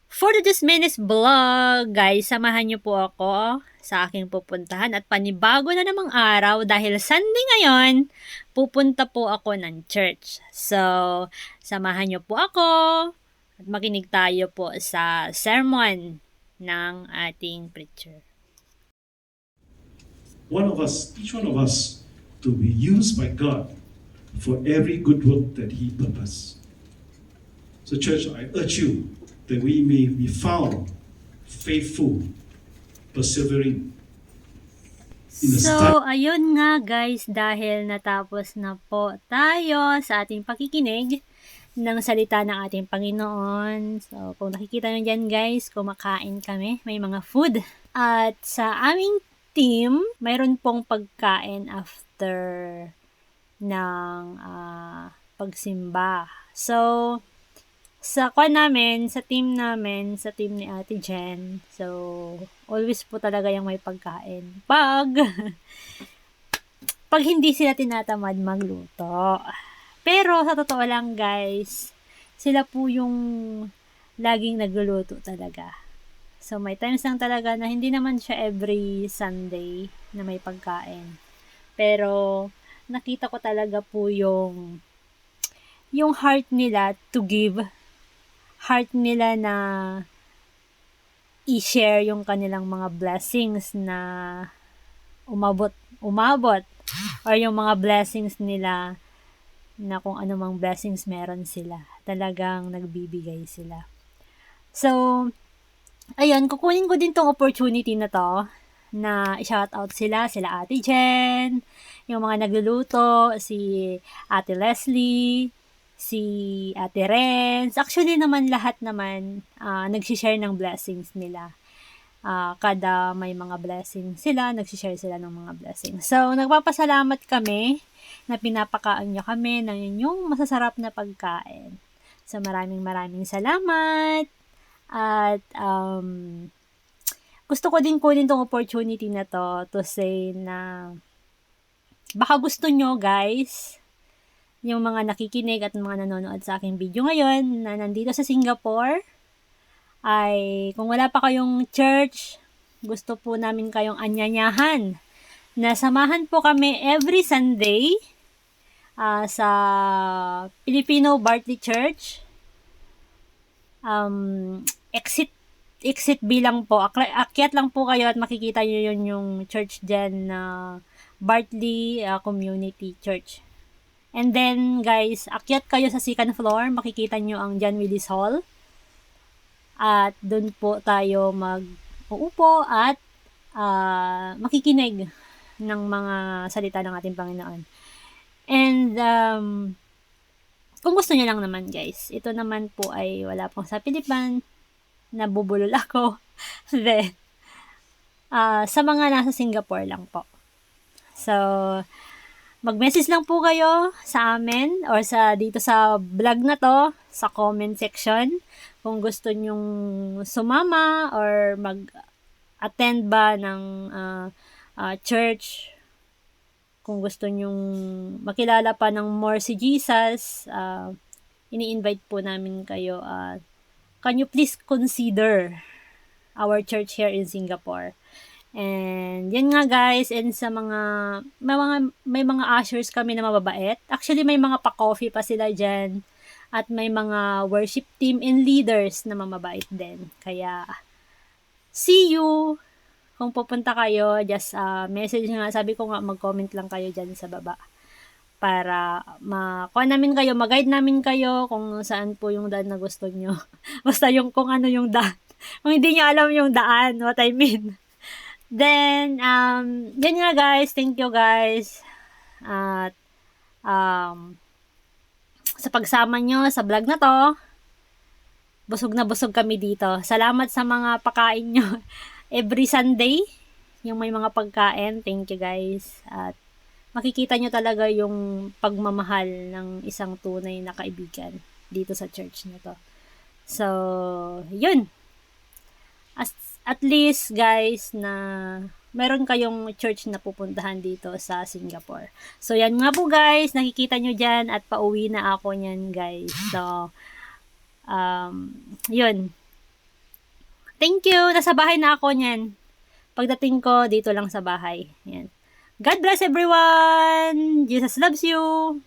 For this minutes vlog, guys, samahan niyo po ako sa aking pupuntahan at panibago na namang araw dahil Sunday ngayon, pupunta po ako ng church. So, samahan niyo po ako at makinig tayo po sa sermon ng ating preacher. Each one of us, to be used by God for every good work that He purposed. So, church, I urge you that we may be found faithful, persevering. So, ayun nga guys, dahil natapos na po tayo sa ating pakikinig ng salita ng ating Panginoon. So, kung nakikita nyo dyan guys, kumakain kami. May mga food. At sa aming team, mayroon pong pagkain after ng pagsimba. So, sa team ni Ate Jen, so, always po talaga yung may pagkain. Pag hindi sila tinatamad magluto. Pero, sa totoo lang guys, sila po yung laging nagluluto talaga. So, may times lang talaga na hindi naman siya every Sunday na may pagkain. Pero, nakita ko talaga po yung heart nila to give, heart nila na i-share yung kanilang mga blessings na umabot, or yung mga blessings nila na kung ano mang blessings meron sila. Talagang nagbibigay sila. So, ayun, kukunin ko din tong opportunity na to na i-shout out sila Ate Jen, yung mga nagluluto, si Ate Leslie, si Ate Renz. Actually naman lahat naman nagsishare ng blessings nila. Kada may mga blessings sila, nagsishare sila ng mga blessings. So, nagpapasalamat kami na pinapakaan nyo kami ng inyong masasarap na pagkain. So, maraming salamat. At gusto ko din kunin tong opportunity na to say na baka gusto nyo guys, yung mga nakikinig at mga nanonood sa aking video ngayon na nandito sa Singapore, ay kung wala pa kayong church, gusto po namin kayong anyanyahan na samahan po kami every Sunday sa Filipino Bartley Church. Exit B lang po. Akyat lang po kayo at makikita nyo yun yung church dyan na Bartley Community Church. And then, guys, akyat kayo sa second floor, makikita nyo ang John Willis Hall. At doon po tayo mag-uupo at makikinig ng mga salita ng ating Panginoon. And, kung gusto nyo lang naman, guys, ito naman po ay wala pong sa Pilipan, nabubulol ako. Then, sa mga nasa Singapore lang po. So, mag-message lang po kayo sa amin or dito sa vlog na to, sa comment section, kung gusto nyong sumama or mag-attend ba ng church, kung gusto nyong makilala pa ng more si Jesus, ini-invite po namin kayo. Can you please consider our church here in Singapore? And yan nga guys, and sa may mga ushers kami na mababait. Actually may mga pa-coffee pa sila dyan. At may mga worship team and leaders na mamabait din. Kaya see you! Kung pupunta kayo, just message nga. Sabi ko nga, mag-comment lang kayo dyan sa baba. Para mag-guide namin kayo kung saan po yung daan na gusto nyo. Basta yung kung ano yung daan. Kung hindi nyo alam yung daan, what I mean. Then, yan nga guys. Thank you guys. At, sa pagsama nyo sa vlog na to, busog na busog kami dito. Salamat sa mga pakain nyo every Sunday. Yung may mga pagkain. Thank you guys. At, makikita nyo talaga yung pagmamahal ng isang tunay na kaibigan dito sa church na to. So, yun. At least guys na meron kayong church na pupuntahan dito sa Singapore. So yan nga po guys, nakikita nyo dyan at pauwi na ako nyan guys. So, yun. Thank you. Nasa bahay na ako niyan. Pagdating ko, dito lang sa bahay. Yan. God bless everyone! Jesus loves you!